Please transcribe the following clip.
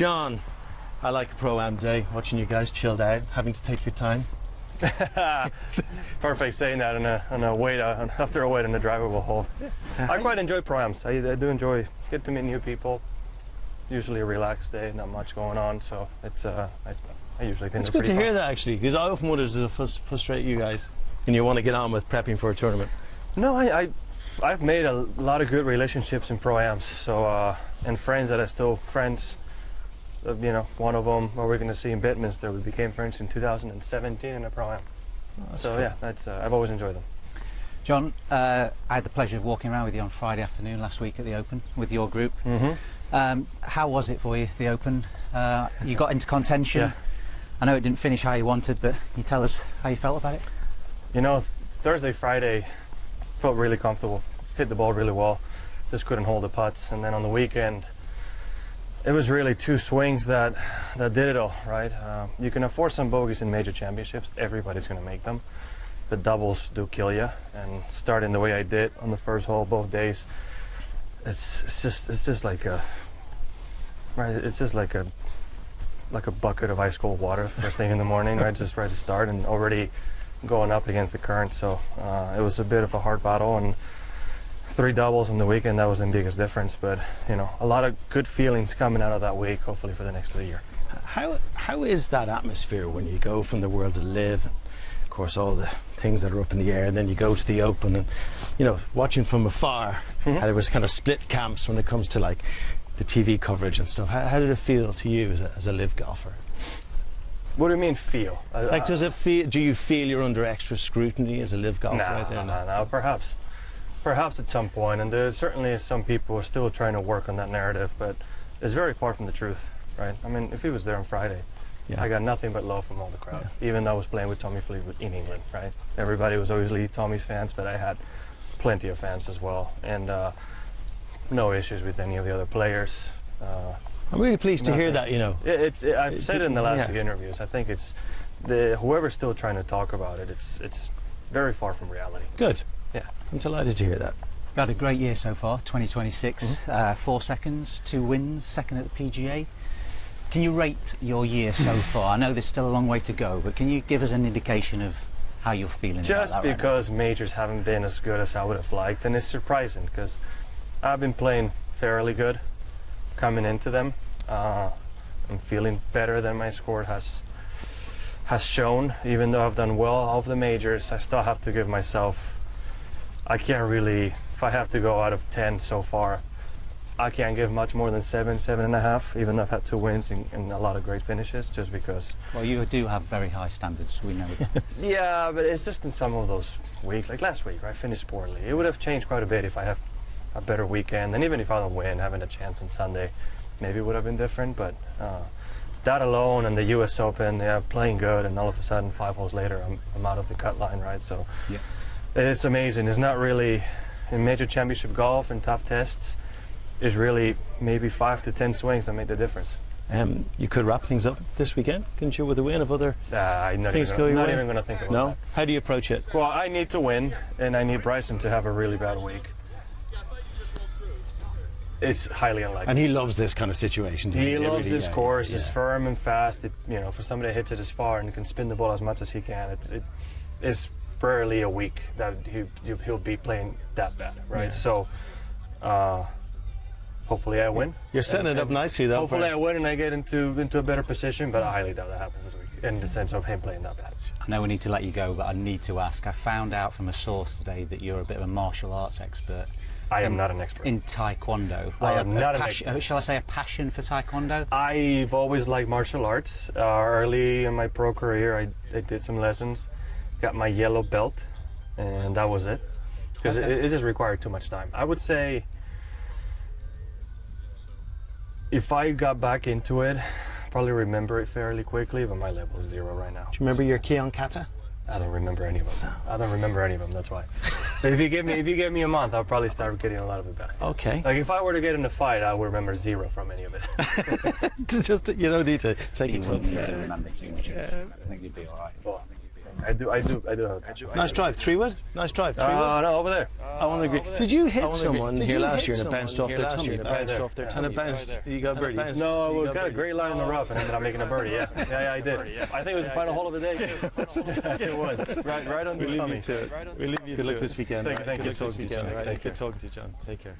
John, I like a Pro-Am day, watching you guys chilled out, having to take your time. Perfect saying that on a wait after a wait in the drivable hole. I quite enjoy Pro-Ams. I do enjoy get to meet new people. Usually a relaxed day, not much going on, so it's I usually think it's good to hear that, actually, because I often wonder, does it frustrate you guys and you want to get on with prepping for a tournament? No, I've made a lot of good relationships in Pro-Ams, so and friends that are still friends. You know, one of them, we're going to see in Bedminster, we became friends in 2017 in a Pro-Am. Oh, so cool. yeah, that's I've always enjoyed them. John, I had the pleasure of walking around with you on Friday afternoon last week at the Open with your group. How was it for you, the Open? You got into contention. Yeah. I know it didn't finish how you wanted, but can you tell us how you felt about it? You know, Thursday, Friday, felt really comfortable. Hit the ball really well. Just couldn't hold the putts. And then on the weekend, it was really two swings that did it all, right? You can afford some bogeys in major championships. Everybody's going to make them. The doubles do kill you. And starting the way I did on the first hole both days, it's just like a bucket of ice cold water first thing in the morning, right? Just right to start and already going up against the current. So it was a bit of a hard battle, and 3 doubles on the weekend, that was the biggest difference. But you know, a lot of good feelings coming out of that week, hopefully for the next of the year. How is that atmosphere when you go from the world to LIV, and of course all the things that are up in the air, and then you go to the Open, and you know, watching from afar, how there was kind of split camps when it comes to like the TV coverage and stuff. How did it feel to you as a LIV golfer? What do you mean feel? Like, does it feel? Do you feel you're under extra scrutiny as a LIV golfer out there? No, perhaps at some point, and there certainly is some people who are still trying to work on that narrative, but it's very far from the truth, right? I mean, if he was there on Friday, I got nothing but love from all the crowd, even though I was playing with Tommy Fleetwood in England, right? Everybody was obviously Tommy's fans, but I had plenty of fans as well, and no issues with any of the other players. I'm really pleased to hear that, you know. I've said it in the last few interviews. I think it's whoever's still trying to talk about it, it's very far from reality. Good. Yeah. I'm delighted to hear that. You've had a great year so far, 2026, 4 seconds, 2 wins, second at the PGA. Can you rate your year so far? I know there's still a long way to go, but can you give us an indication of how you're feeling Just about that because right majors haven't been as good as I would have liked, and it's surprising because I've been playing fairly good coming into them. I'm feeling better than my score has shown. Even though I've done well off the majors, I still have to give myself, I can't really, if I have to go out of 10 so far, I can't give much more than 7.5, even though I've had 2 wins and a lot of great finishes, just because. Well, you do have very high standards, we know that. Yeah, but it's just in some of those weeks, like last week, I finished poorly. It would have changed quite a bit if I have a better weekend, and even if I don't win, having a chance on Sunday, maybe it would have been different, but that alone and the US Open, playing good, and all of a sudden 5 holes later, I'm out of the cut line, right? So it's amazing. It's not really, in major championship golf and tough tests, is really maybe 5 to 10 swings that make the difference. You could wrap things up this weekend, couldn't you, with a win of other things going Not even going to think about that. How do you approach it? Well, I need to win, and I need Bryson to have a really bad week. It's highly unlikely. And he loves this kind of situation, doesn't he? He loves this course. Yeah. It's firm and fast. You know, for somebody that hits it as far and can spin the ball as much as he can, it's rarely a week that he'll be playing that bad, right? Yeah. So, hopefully I win. You're setting it up nicely, though. Hopefully I win and I get into a better position, but I highly doubt that happens this week, in the sense of him playing that bad. I know we need to let you go, but I need to ask. I found out from a source today that you're a bit of a martial arts expert. I am not an expert. In taekwondo. I am not an expert. Shall I say a passion for taekwondo? I've always liked martial arts. Early in my pro career, I did some lessons, got my yellow belt, and that was it. Because it just required too much time. I would say if I got back into it, probably remember it fairly quickly, but my level is 0 right now. Do you remember your Keon Kata? I don't remember any of them. I don't remember any of them, that's why. But if you give me a month, I'll probably start getting a lot of it back. Okay. Like if I were to get in a fight, I would remember 0 from any of it. Just, you don't need to take it. You wouldn't need to remember too much. I think you'd be all right. Well, I do have a Nice drive, 3-wood. Nice drive, 3-wood. No, over there. I want to agree. Did you hit someone here last year and it bounced off their tummy? And it bounced. You got birdie. No, we got a great line in the rough and ended up making a birdie. Yeah, I did. I think it was the final hole of the day. It was. Right on the tummy. We'll leave you to it. We'll leave you to it. Good luck this weekend. Thank you. Good talking to you, John. Take care. Good talking to you, John. Take care.